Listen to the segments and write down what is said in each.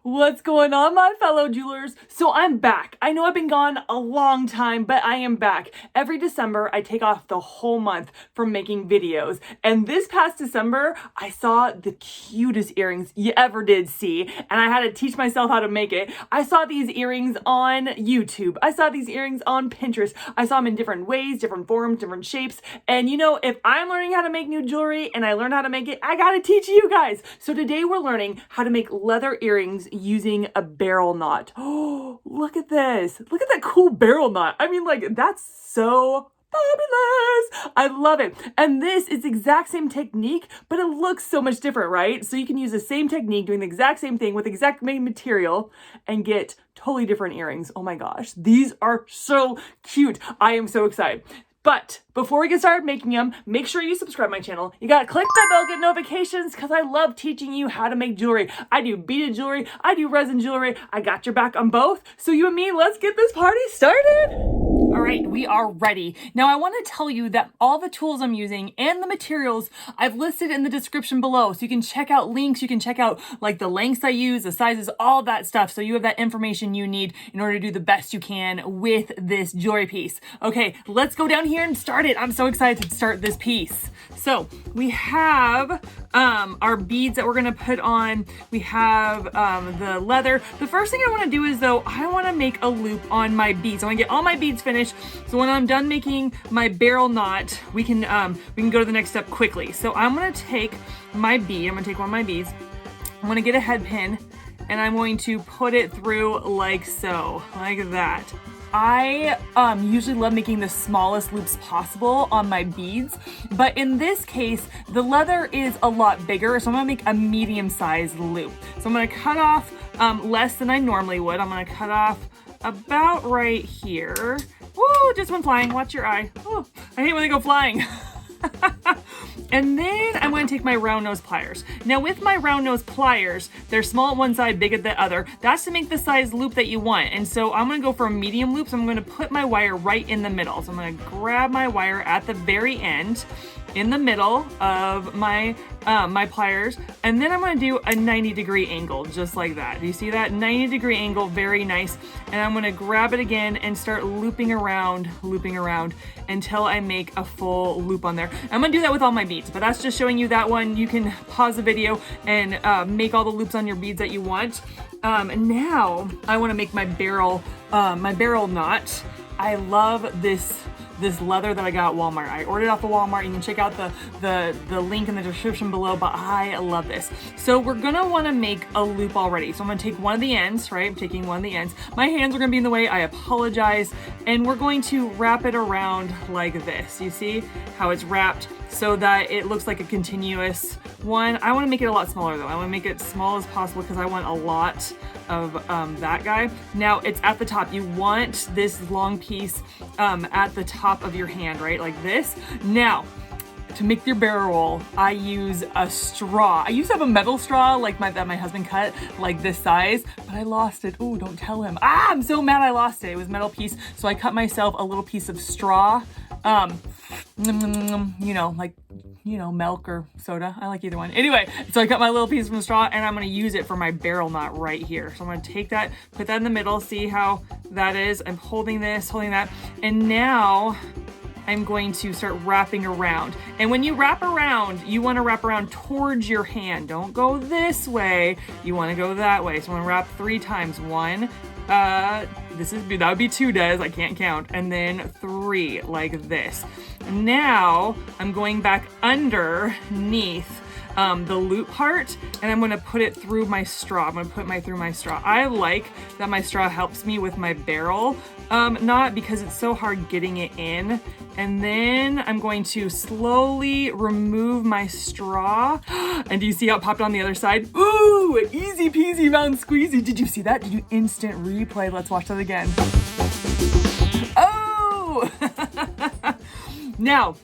What's going on, my fellow jewelers? So I'm back. I know I've been gone a long time, but I am back. Every December, I take off the whole month from making videos. And this past December, I saw the cutest earrings you ever did see, and I had to teach myself how to make it. I saw these earrings on YouTube. I saw these earrings on Pinterest. I saw them in different ways, different forms, different shapes. And you know, if I'm learning how to make new jewelry and I learn how to make it, I gotta teach you guys. So today we're learning how to make leather earrings using a barrel knot. Oh, look at this. Look at that cool barrel knot. I mean, like, that's so fabulous. I love it. And this is the exact same technique, but it looks so much different, right? So you can use the same technique, doing the exact same thing with the exact same material and get totally different earrings. Oh my gosh, these are so cute. I am so excited. But before we get started making them, make sure you subscribe to my channel. You gotta click that bell, get notifications, because I love teaching you how to make jewelry. I do beaded jewelry, I do resin jewelry. I got your back on both. So you and me, let's get this party started. All right, we are ready. Now I want to tell you that all the tools I'm using and the materials I've listed in the description below. So you can check out links, you can check out like the lengths I use, the sizes, all that stuff. So you have that information you need in order to do the best you can with this jewelry piece. Okay, let's go down here and start it. I'm so excited to start this piece. So we have our beads that we're gonna put on. We have the leather. The first thing I wanna do is though, I wanna make a loop on my beads. I wanna get all my beads finished. So when I'm done making my barrel knot, we can go to the next step quickly. So I'm gonna take my bead, I'm gonna take one of my beads, I'm gonna get a head pin, and I'm going to put it through like so, like that. I usually love making the smallest loops possible on my beads, but in this case, the leather is a lot bigger, so I'm gonna make a medium-sized loop. So I'm gonna cut off less than I normally would. I'm gonna cut off about right here. Woo, just went flying, watch your eye. Oh, I hate when they go flying. And then I'm going to take my round nose pliers. Now with my round nose pliers, they're small at one side, big at the other. That's to make the size loop that you want. And so I'm going to go for a medium loop. So I'm going to put my wire right in the middle. So I'm going to grab my wire at the very end in the middle of my my pliers, and then I'm going to do a 90-degree angle just like that. Do you see that 90-degree angle? Very nice. And I'm going to grab it again and start looping around until I make a full loop on there. I'm going to do that with all my beads, but that's just showing you that one. You can pause the video and make all the loops on your beads that you want. Now I want to make my barrel knot. I love this leather that I got at Walmart. I ordered it off of Walmart. You can check out the link in the description below, but I love this. So we're gonna wanna make a loop already. So I'm gonna take one of the ends, right? I'm taking one of the ends. My hands are gonna be in the way, I apologize. And we're going to wrap it around like this. You see how it's wrapped so that it looks like a continuous one. I wanna make it a lot smaller though. I wanna make it small as possible because I want a lot of that guy. Now it's at the top. You want this long piece at the top of your hand, right? Like this. Now, to make your barrel roll, I use a straw. I used to have a metal straw like that my husband cut, like this size, but I lost it. Oh, don't tell him. Ah, I'm so mad I lost it. It was a metal piece, so I cut myself a little piece of straw. You know, milk or soda. I like either one. Anyway, so I cut my little piece from the straw and I'm gonna use it for my barrel knot right here. So I'm gonna take that, put that in the middle, see how that is. I'm holding this, holding that, and now I'm going to start wrapping around. And when you wrap around, you wanna wrap around towards your hand. Don't go this way, you wanna go that way. So I'm gonna wrap 3 times. 1, that would be 2 Des, I can't count. And then 3, like this. Now I'm going back underneath the loop part, and I'm gonna put it through my straw. I'm gonna put through my straw. I like that my straw helps me with my barrel knot because it's so hard getting it in. And then I'm going to slowly remove my straw. And do you see how it popped on the other side? Ooh, easy peasy mountain squeezy. Did you see that? Did you instant replay? Let's watch that again. Oh! Now,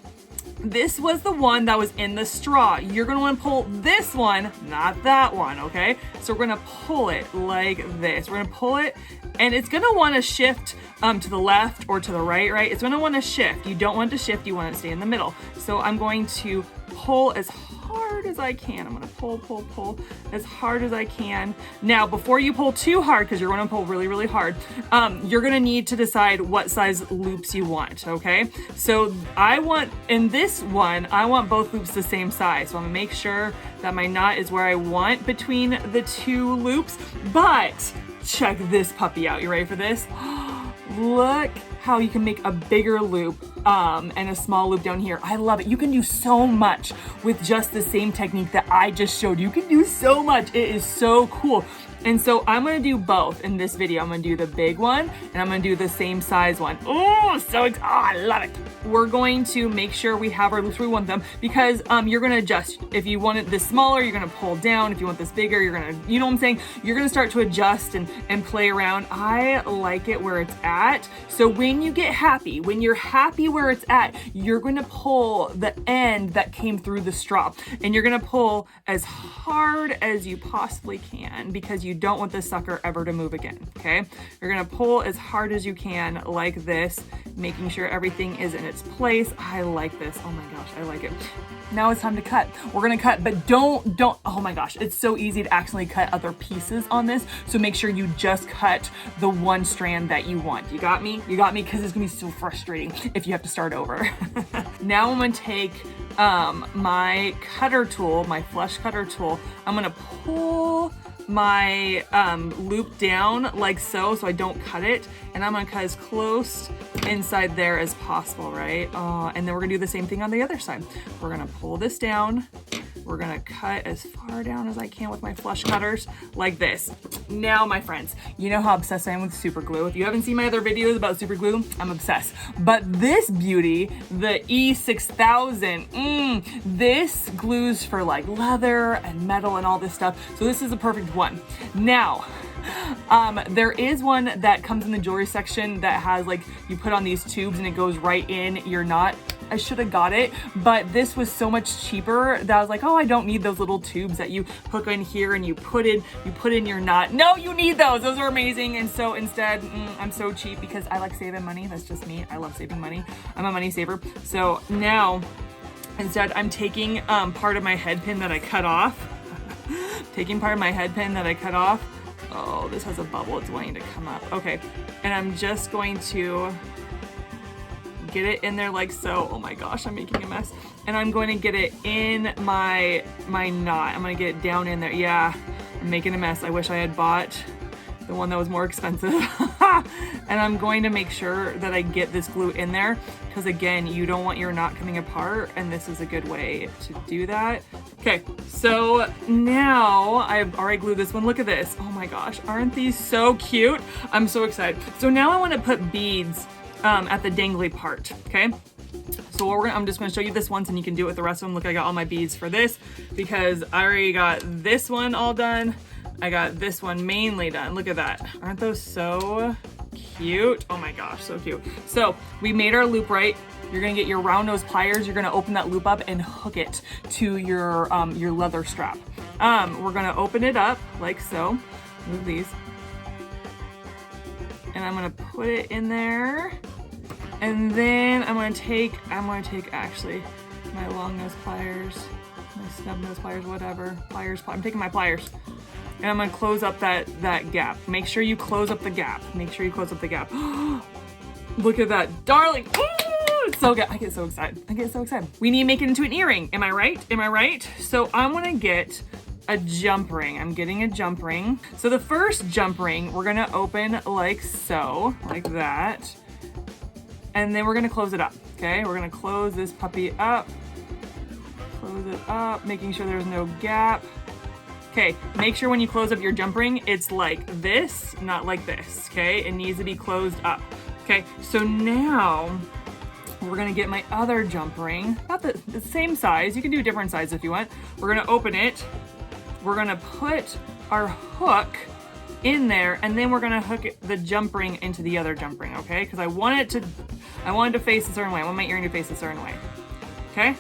this was the one that was in the straw. You're gonna wanna pull this one, not that one, okay? So we're gonna pull it like this. We're gonna pull it, and it's gonna wanna shift to the left or to the right, right? It's gonna wanna shift. You don't want it to shift, you want it to stay in the middle. So I'm going to pull as hard hard as I can. I'm gonna pull as hard as I can. Now, before you pull too hard, because you're gonna pull really, really hard, you're gonna need to decide what size loops you want, okay? So in this one, I want both loops the same size. So I'm gonna make sure that my knot is where I want between the two loops, but check this puppy out. You ready for this? Look how you can make a bigger loop and a small loop down here. I love it. You can do so much with just the same technique that I just showed you. You can do so much. It is so cool. And so I'm gonna do both in this video. I'm gonna do the big one and I'm gonna do the same size one. Oh, I love it. We're going to make sure we have our loops where we want them, because you're gonna adjust. If you want it this smaller, you're gonna pull down. If you want this bigger, you're gonna, you know what I'm saying? You're gonna start to adjust and play around. I like it where it's at. So when you get happy, when you're happy where it's at, you're gonna pull the end that came through the straw, and you're gonna pull as hard as you possibly can, because you don't want this sucker ever to move again, okay? You're gonna pull as hard as you can like this, making sure everything is in its place. I like this. Oh my gosh, I like it. Now it's time to cut. We're gonna cut, but don't, oh my gosh, it's so easy to accidentally cut other pieces on this. So make sure you just cut the one strand that you want. You got me? You got me? Because it's gonna be so frustrating if you have to start over. Now I'm gonna take my cutter tool, my flush cutter tool. I'm gonna pull my loop down like so I don't cut it, and I'm gonna cut as close inside there as possible, right? And then we're gonna do the same thing on the other side. We're gonna pull this down. We're gonna cut as far down as I can with my flush cutters like this. Now, my friends, you know how obsessed I am with super glue. If you haven't seen my other videos about super glue, I'm obsessed. But this beauty, the E6000, this glues for like leather and metal and all this stuff. So this is a perfect one. Now, there is one that comes in the jewelry section that has like, you put on these tubes and it goes right in your knot. I should have got it, but this was so much cheaper that I was like, oh, I don't need those little tubes that you hook in here and you put in your knot. No, you need those. Those are amazing. And so instead, I'm so cheap because I like saving money. That's just me. I love saving money. I'm a money saver. So now instead I'm taking part of my head pin that I cut off. Oh, this has a bubble. It's wanting to come up. Okay. And I'm just going to get it in there like so. Oh my gosh, I'm making a mess. And I'm going to get it in my knot. I'm going to get it down in there. Yeah, I'm making a mess. I wish I had bought the one that was more expensive. And I'm going to make sure that I get this glue in there, because again, you don't want your knot coming apart, and this is a good way to do that. Okay, so now I've already glued this one. Look at this. Oh my gosh, aren't these so cute? I'm so excited. So now I want to put beads at the dangly part, okay? So I'm just gonna show you this once and you can do it with the rest of them. Look, I got all my beads for this because I already got this one all done. I got this one mainly done. Look at that. Aren't those so cute? Oh my gosh, so cute. So we made our loop right. You're gonna get your round nose pliers. You're gonna open that loop up and hook it to your leather strap. We're gonna open it up like so. Move these. And I'm gonna put it in there. And then I'm gonna take actually my long nose pliers, my snub nose pliers, whatever. I'm taking my pliers. And I'm gonna close up that gap. Make sure you close up the gap. Look at that, darling. Ooh, it's so good. I get so excited. We need to make it into an earring. Am I right? So I'm gonna get a jump ring. I'm getting a jump ring. So the first jump ring, we're gonna open like so, like that. And then we're gonna close it up, okay? We're gonna close this puppy up. Close it up, making sure there's no gap. Okay, make sure when you close up your jump ring, it's like this, not like this, okay? It needs to be closed up. Okay, so now we're gonna get my other jump ring. Not the same size, you can do a different size if you want. We're gonna open it. We're gonna put our hook in there, and then we're gonna hook the jump ring into the other jump ring, okay? Because I want it to face a certain way. I want my earring to face a certain way, okay?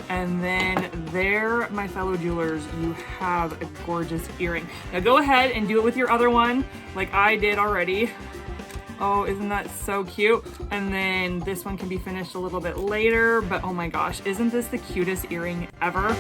And then there, my fellow jewelers, you have a gorgeous earring. Now go ahead and do it with your other one, like I did already. Oh, isn't that so cute? And then this one can be finished a little bit later, but oh my gosh, isn't this the cutest earring ever?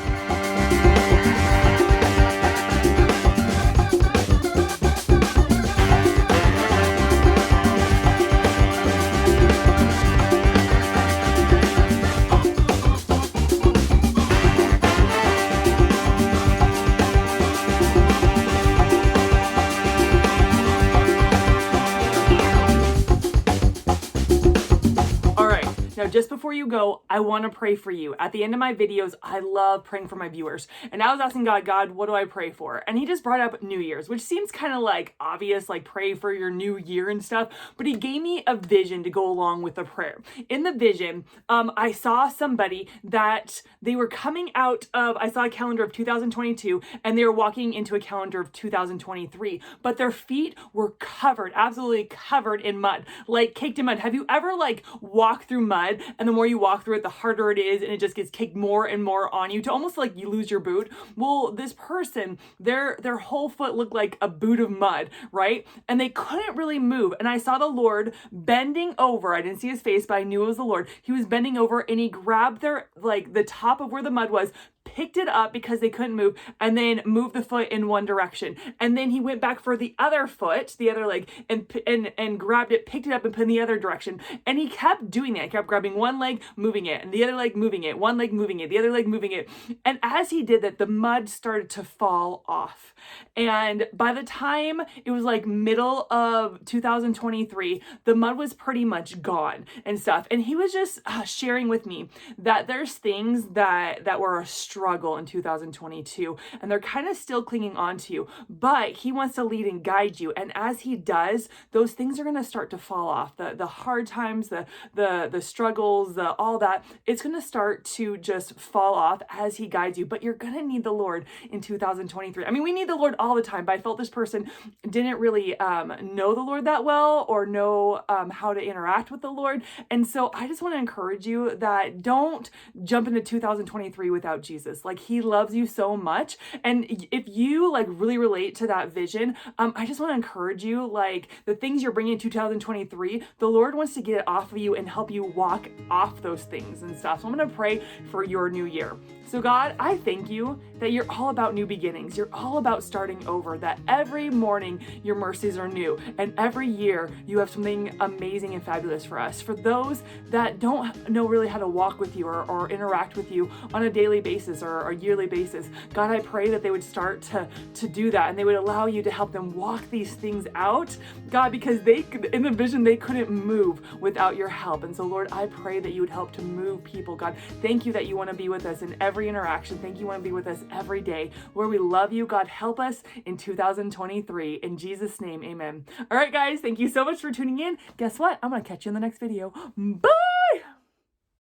Now, just before you go, I want to pray for you. At the end of my videos, I love praying for my viewers. And I was asking God, what do I pray for? And he just brought up New Year's, which seems kind of like obvious, like pray for your new year and stuff. But he gave me a vision to go along with the prayer. In the vision, I saw somebody that they were coming out of, I saw a calendar of 2022, and they were walking into a calendar of 2023. But their feet were covered, absolutely covered in mud, like caked in mud. Have you ever like walked through mud? And the more you walk through it, the harder it is, and it just gets caked more and more on you to almost like you lose your boot. Well, this person, their whole foot looked like a boot of mud, right? And they couldn't really move. And I saw the Lord bending over. I didn't see his face, but I knew it was the Lord. He was bending over and he grabbed their, like the top of where the mud was, picked it up because they couldn't move, and then moved the foot in one direction. And then he went back for the other foot, the other leg, and grabbed it, picked it up and put in the other direction. And he kept doing that. He kept grabbing one leg, moving it, and the other leg moving it, one leg moving it, the other leg moving it. And as he did that, the mud started to fall off. And by the time it was like middle of 2023, the mud was pretty much gone and stuff. And he was just sharing with me that there's things that were a struggle in 2022, and they're kind of still clinging on to you, but he wants to lead and guide you. And as he does, those things are going to start to fall off. The hard times, the struggles, all that, it's going to start to just fall off as he guides you. But you're going to need the Lord in 2023. I mean, we need the Lord all the time, but I felt this person didn't really know the Lord that well, or know how to interact with the Lord. And so I just want to encourage you that don't jump into 2023 without Jesus. Like, he loves you so much. And if you like really relate to that vision, I just want to encourage you, like the things you're bringing in 2023, the Lord wants to get it off of you and help you walk off those things and stuff. So I'm going to pray for your new year. So God, I thank you that you're all about new beginnings. You're all about starting over, that every morning your mercies are new, and every year you have something amazing and fabulous for us. For those that don't know really how to walk with you or interact with you on a daily basis or a yearly basis, God, I pray that they would start to do that, and they would allow you to help them walk these things out, God, because in the vision, they couldn't move without your help. And so Lord, I pray that you would help to move people. God, thank you that you want to be with us in every interaction. Thank you want to be with us every day. Lord, we love you. God, help us in 2023. In Jesus' name, amen. All right, guys, thank you so much for tuning in. Guess what? I'm going to catch you in the next video. Bye!